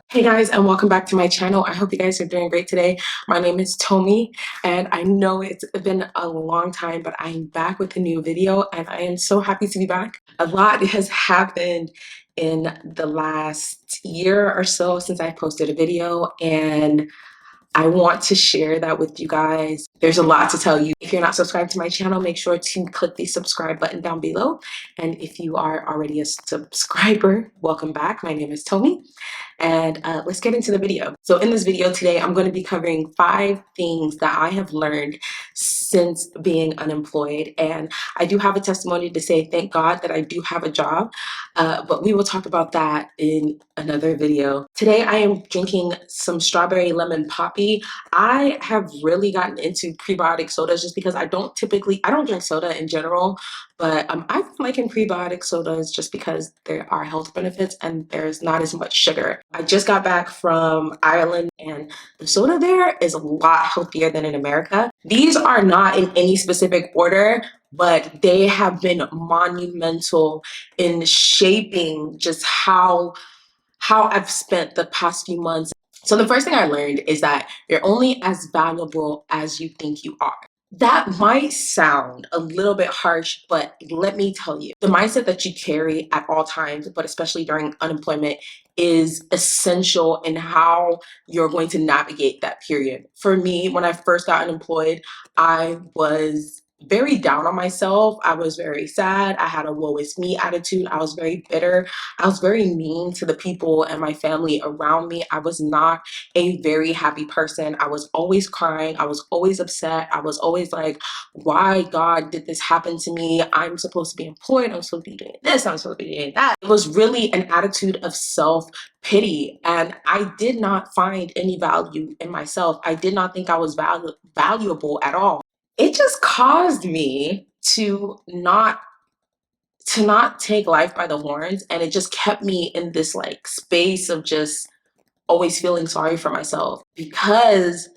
Hey guys, and welcome back to my channel. I hope you guys are doing great today. My name is Tomi, and I know it's been a long time, but I'm back with a new video, and I am so happy to be back. A lot has happened in the last year or so since I posted a video, and I want to share that with you guys. There's a lot to tell you. If you're not subscribed to my channel, make sure to click the subscribe button down below. And if you are already a subscriber, welcome back. My name is Tomi. And let's get into the video. So in this video today, I'm going to be covering 5 things that I have learned since being unemployed. And I do have a testimony to say, thank God that I do have a job, but we will talk about that in another video. Today, I am drinking some strawberry lemon poppy. I have really gotten into prebiotic sodas just because I don't drink soda in general, but I've been liking prebiotic sodas just because there are health benefits and there's not as much sugar. I just got back from Ireland and the soda there is a lot healthier than in America. These are not in any specific order, but they have been monumental in shaping just how I've spent the past few months. So the first thing I learned is that you're only as valuable as you think you are. That might sound a little bit harsh, but let me tell you, the mindset that you carry at all times, but especially during unemployment, is essential in how you're going to navigate that period. For me, when I first got unemployed, I was very down on myself. I was very sad. I had a woe is me attitude. I was very bitter. I was very mean to the people and my family around me. I was not a very happy person. I was always crying. I was always upset. I was always like, why, God, did this happen to me? I'm supposed to be employed. I'm supposed to be doing this. I'm supposed to be doing that. It was really an attitude of self-pity, and I did not find any value in myself. I did not think I was valuable at all. It just caused me to not take life by the horns, and it just kept me in this like space of just always feeling sorry for myself because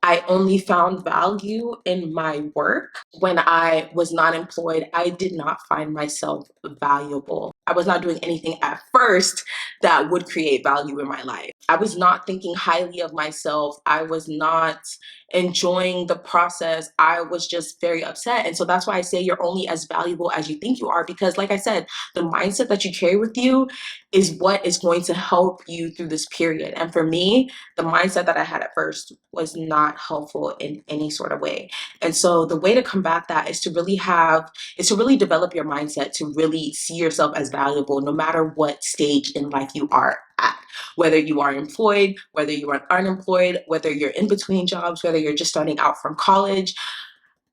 I only found value in my work. When I was not employed, I did not find myself valuable. I was not doing anything at first that would create value in my life. I was not thinking highly of myself. I was not enjoying the process. I was just very upset. And so that's why I say you're only as valuable as you think you are, because like I said, the mindset that you carry with you is what is going to help you through this period. And for me, the mindset that I had at first was not helpful in any sort of way. And so the way to combat that is to really develop your mindset to really see yourself as valuable no matter what stage in life you are at. Whether you are employed, whether you are unemployed, whether you're in between jobs, whether you're just starting out from college,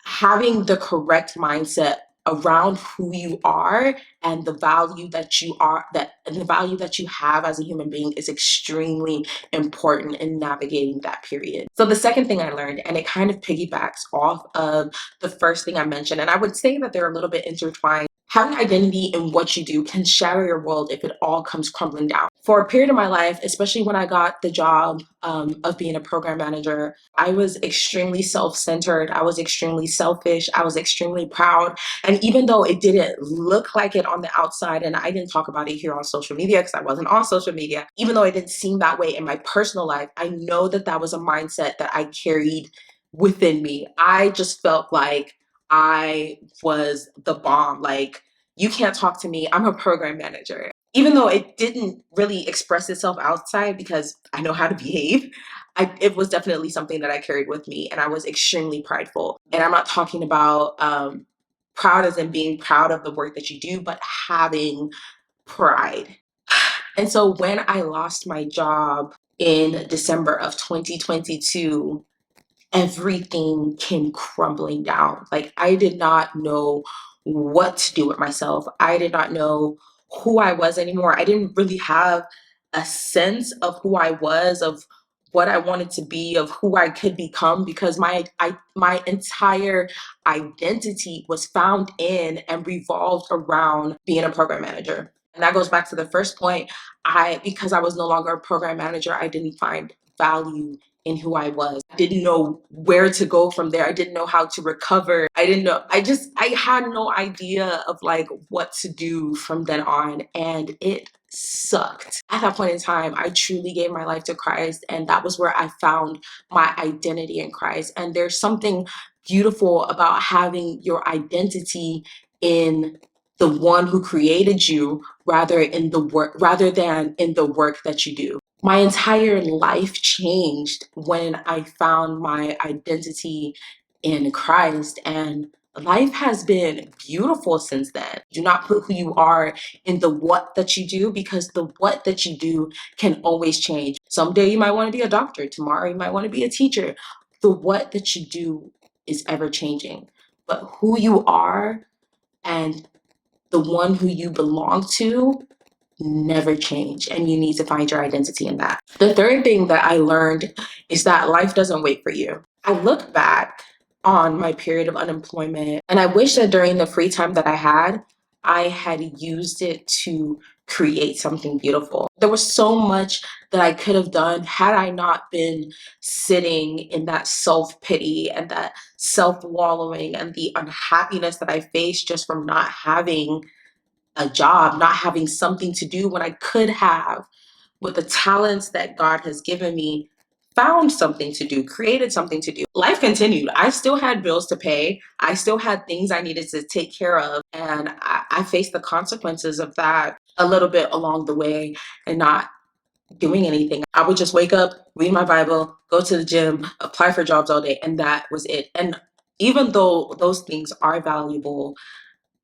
having the correct mindset around who you are and the value that you have as a human being is extremely important in navigating that period. So the second thing I learned, and it kind of piggybacks off of the first thing I mentioned, and I would say that they're a little bit intertwined. Having identity in what you do can shatter your world if it all comes crumbling down. For a period of my life, especially when I got the job of being a program manager, I was extremely self-centered. I was extremely selfish. I was extremely proud. And even though it didn't look like it on the outside, and I didn't talk about it here on social media because I wasn't on social media, even though it didn't seem that way in my personal life, I know that that was a mindset that I carried within me. I just felt like I was the bomb. Like, you can't talk to me. I'm a program manager. Even though it didn't really express itself outside because I know how to behave, it was definitely something that I carried with me, and I was extremely prideful. And I'm not talking about proud as in being proud of the work that you do, but having pride. And so when I lost my job in December of 2022, everything came crumbling down. Like, I did not know what to do with myself. I did not know who I was anymore. I didn't really have a sense of who I was, of what I wanted to be, of who I could become, because my entire identity was found in and revolved around being a program manager. And that goes back to the first point. Because I was no longer a program manager, I didn't find value in who I was. I didn't know where to go from there. I didn't know how to recover. I had no idea of like what to do from then on. And it sucked. At that point in time, I truly gave my life to Christ, and that was where I found my identity in Christ. And there's something beautiful about having your identity in the one who created you rather than in the work that you do. My entire life changed when I found my identity in Christ, and life has been beautiful since then. Do not put who you are in the what that you do, because the what that you do can always change. Someday you might want to be a doctor, tomorrow you might want to be a teacher. The what that you do is ever changing, but who you are and the one who you belong to never change, and you need to find your identity in that. The third thing that I learned is that life doesn't wait for you. I look back on my period of unemployment, and I wish that during the free time that I had used it to create something beautiful. There was so much that I could have done had I not been sitting in that self-pity and that self-wallowing and the unhappiness that I faced just from not having a job, not having something to do, when I could have, with the talents that God has given me, found something to do, created something to do. Life continued. I still had bills to pay. I still had things I needed to take care of. And I faced the consequences of that a little bit along the way and not doing anything. I would just wake up, read my Bible, go to the gym, apply for jobs all day, and that was it. And even though those things are valuable,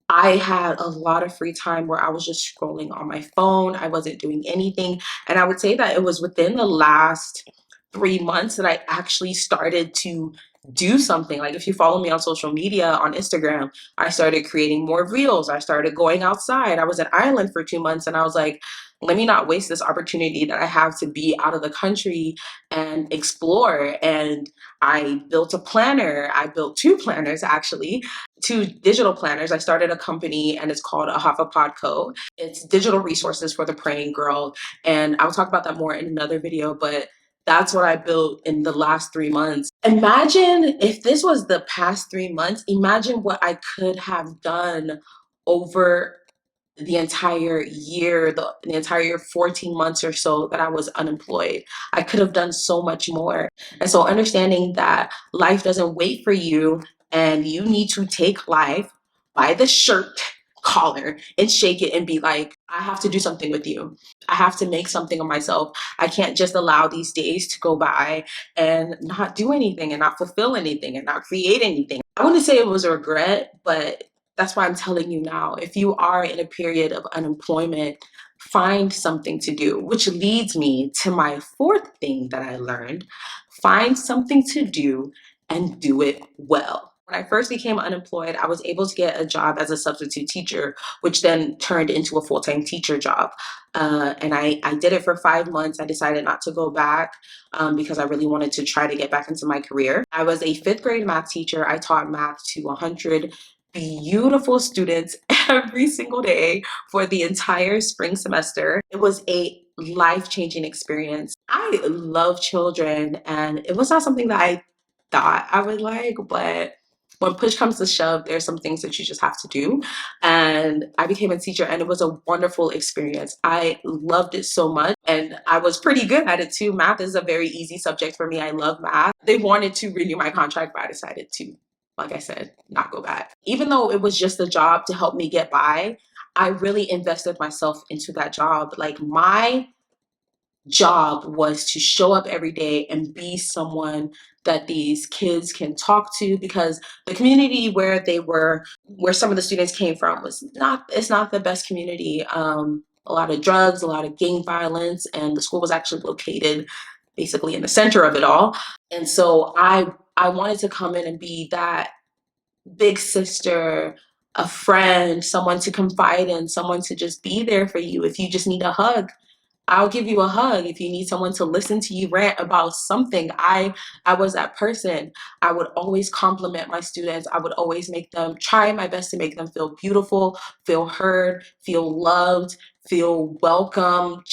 I had a lot of free time where I was just scrolling on my phone. I wasn't doing anything. And I would say that it was within the last 3 months that I actually started to do something. Like, if you follow me on social media, on Instagram, I started creating more reels. I started going outside. I was in Ireland for 2 months, and I was like, let me not waste this opportunity that I have to be out of the country and explore. And I built a planner. I built two planners, actually, two digital planners. I started a company, and it's called Ahafa Podco. It's digital resources for the praying girl. And I'll talk about that more in another video, but that's what I built in the last 3 months. Imagine if this was the past 3 months, imagine what I could have done over the entire year, the entire 14 months or so that I was unemployed. I could have done so much more. And so understanding that life doesn't wait for you, and you need to take life by the shirt collar and shake it and be like, I have to do something with you. I have to make something of myself. I can't just allow these days to go by and not do anything and not fulfill anything and not create anything. I wouldn't say it was a regret, but that's why I'm telling you now. If you are in a period of unemployment, find something to do, which leads me to my fourth thing that I learned. Find something to do and do it well. When I first became unemployed, I was able to get a job as a substitute teacher, which then turned into a full-time teacher job. And I did it for 5 months. I decided not to go back because I really wanted to try to get back into my career. I was a fifth grade math teacher. I taught math to 100 beautiful students every single day for the entire spring semester. It was a life-changing experience. I love children, and it was not something that I thought I would like, but when push comes to shove, there's some things that you just have to do. And I became a teacher, and it was a wonderful experience. I loved it so much, and I was pretty good at it too. Math is a very easy subject for me. I love math. They wanted to renew my contract, but I decided to, like I said, not go back. Even though it was just a job to help me get by, I really invested myself into that job. Like, my job was to show up every day and be someone that these kids can talk to, because the community where some of the students came from it's not the best community. A lot of drugs, a lot of gang violence, and the school was actually located basically in the center of it all. And so I wanted to come in and be that big sister, a friend, someone to confide in, someone to just be there for you. If you just need a hug, I'll give you a hug. If you need someone to listen to you rant about something, I was that person. I would always compliment my students. I would always try my best to make them feel beautiful, feel heard, feel loved, feel welcome.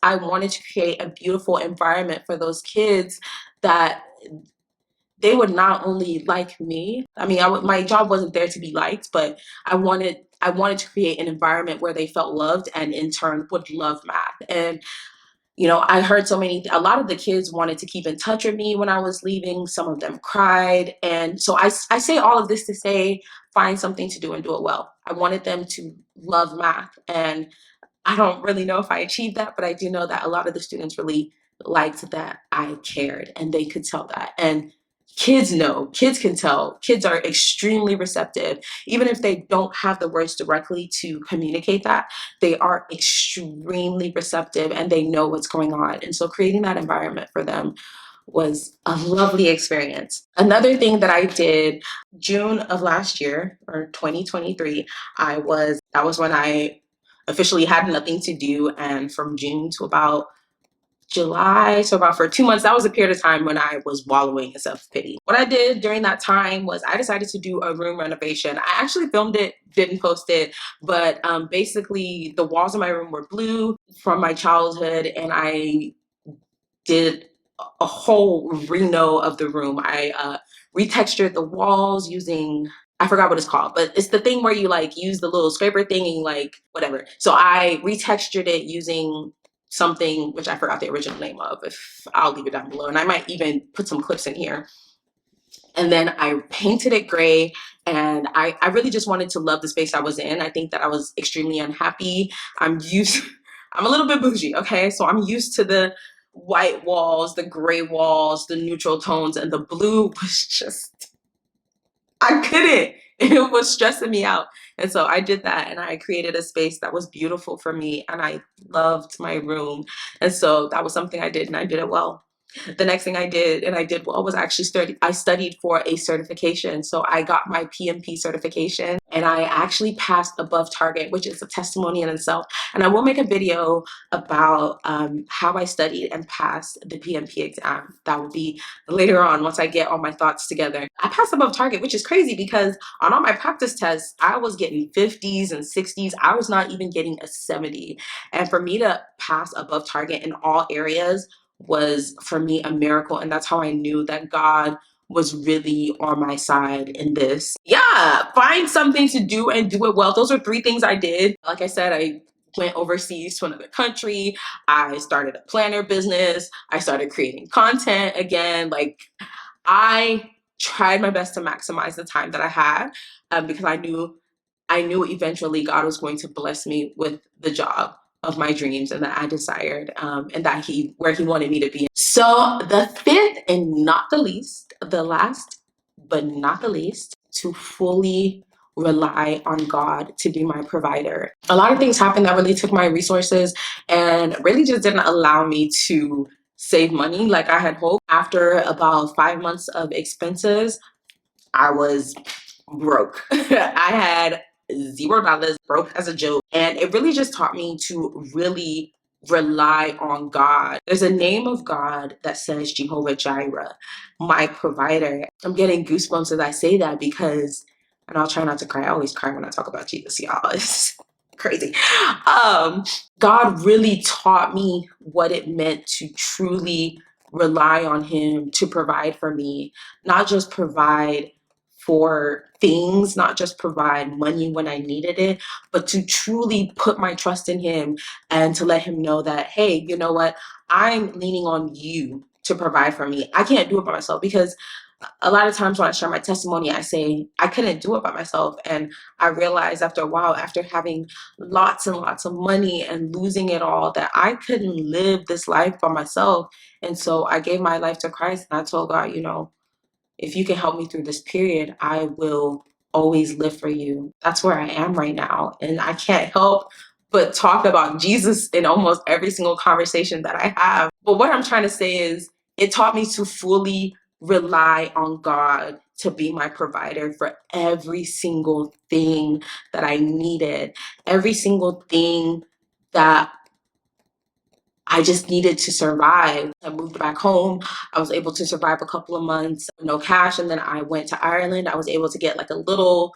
I wanted to create a beautiful environment for those kids that they would not only like me. I mean, my job wasn't there to be liked, but I wanted I wanted to create an environment where they felt loved and in turn would love math. And you know, I heard a lot of the kids wanted to keep in touch with me when I was leaving. Some of them cried. And so I say all of this to say, find something to do and do it well. I wanted them to love math. And I don't really know if I achieved that, but I do know that a lot of the students really liked that I cared, and they could tell that. And kids know, kids can tell, kids are extremely receptive. Even if they don't have the words directly to communicate that, they are extremely receptive and they know what's going on. And so creating that environment for them was a lovely experience. Another thing that I did June of last year, or 2023, that was when I officially had nothing to do. And from June to about July, so about for 2 months, that was a period of time when I was wallowing in self-pity. What I did during that time was I decided to do a room renovation. I actually filmed it, didn't post it, but basically the walls in my room were blue from my childhood, and I did a whole reno of the room. I retextured the walls using, I forgot what it's called, but it's the thing where you like use the little scraper thing and you like whatever. So I retextured it using something which I forgot the original name of. If I'll leave it down below, and I might even put some clips in here. And then I painted it gray, and I really just wanted to love the space I was in. I think that I was extremely unhappy. I'm a little bit bougie, okay? So I'm used to the white walls, the gray walls, the neutral tones, and the blue was just, I couldn't. It was stressing me out. And so I did that, and I created a space that was beautiful for me, and I loved my room. And so that was something I did, and I did it well. The next thing I did, and I did well, was actually I studied for a certification. So I got my PMP certification, and I actually passed above target, which is a testimony in itself. And I will make a video about how I studied and passed the PMP exam. That will be later on once I get all my thoughts together. I passed above target, which is crazy because on all my practice tests, I was getting 50s and 60s. I was not even getting a 70. And for me to pass above target in all areas was for me a miracle, and that's how I knew that God was really on my side in this. Yeah, find something to do and do it well. Those are 3 things I did. Like I said, I went overseas to another country. I started a planner business. I started creating content again. Like, I tried my best to maximize the time that I had, because I knew eventually God was going to bless me with the job of my dreams and that I desired, and that where he wanted me to be. So the fifth and not the least, the last but not the least, to fully rely on God to be my provider. A lot of things happened that really took my resources and really just didn't allow me to save money like I had hoped. After about 5 months of expenses, I was broke. I had $0, broke as a joke. And it really just taught me to really rely on God. There's a name of God that says Jehovah Jireh, my provider. I'm getting goosebumps as I say that because, and I'll try not to cry. I always cry when I talk about Jesus, y'all. It's crazy. God really taught me what it meant to truly rely on him to provide for me, not just provide for things, not just provide money when I needed it, but to truly put my trust in him and to let him know that, hey, you know what? I'm leaning on you to provide for me. I can't do it by myself, because a lot of times when I share my testimony, I say I couldn't do it by myself. And I realized after a while, after having lots and lots of money and losing it all, that I couldn't live this life by myself. And so I gave my life to Christ, and I told God, you know, if you can help me through this period, I will always live for you. That's where I am right now. And I can't help but talk about Jesus in almost every single conversation that I have. But what I'm trying to say is, it taught me to fully rely on God to be my provider for every single thing that I needed, every single thing that I just needed to survive. I moved back home. I was able to survive a couple of months, no cash. And then I went to Ireland. I was able to get like a little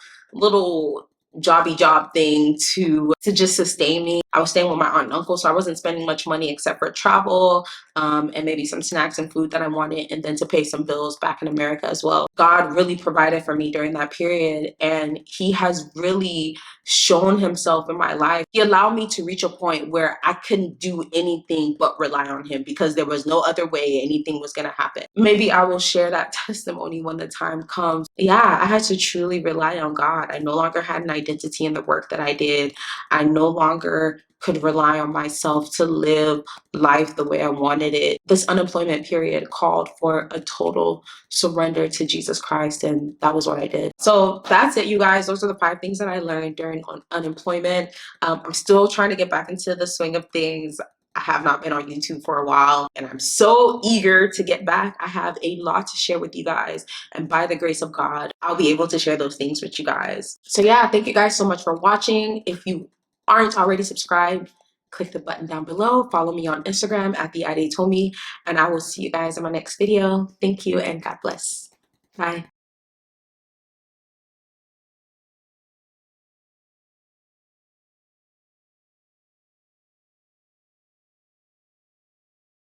jobby job thing to just sustain me. I was staying with my aunt and uncle, so I wasn't spending much money except for travel, and maybe some snacks and food that I wanted, and then to pay some bills back in America as well. God really provided for me during that period, and He has really shown Himself in my life. He allowed me to reach a point where I couldn't do anything but rely on Him, because there was no other way anything was going to happen. Maybe I will share that testimony when the time comes. Yeah, I had to truly rely on God. I no longer had an identity in the work that I did. I no longer could rely on myself to live life the way I wanted it. This unemployment period called for a total surrender to Jesus Christ, and that was what I did. So that's it, you guys. Those are the 5 things that I learned during unemployment. I'm still trying to get back into the swing of things. I have not been on YouTube for a while, and I'm so eager to get back. I have a lot to share with you guys, and by the grace of God, I'll be able to share those things with you guys. So yeah, thank you guys so much for watching. If you aren't already subscribed, click the button down below. Follow me on Instagram at TheAdeTomi, and I will see you guys in my next video. Thank you, and God bless. Bye.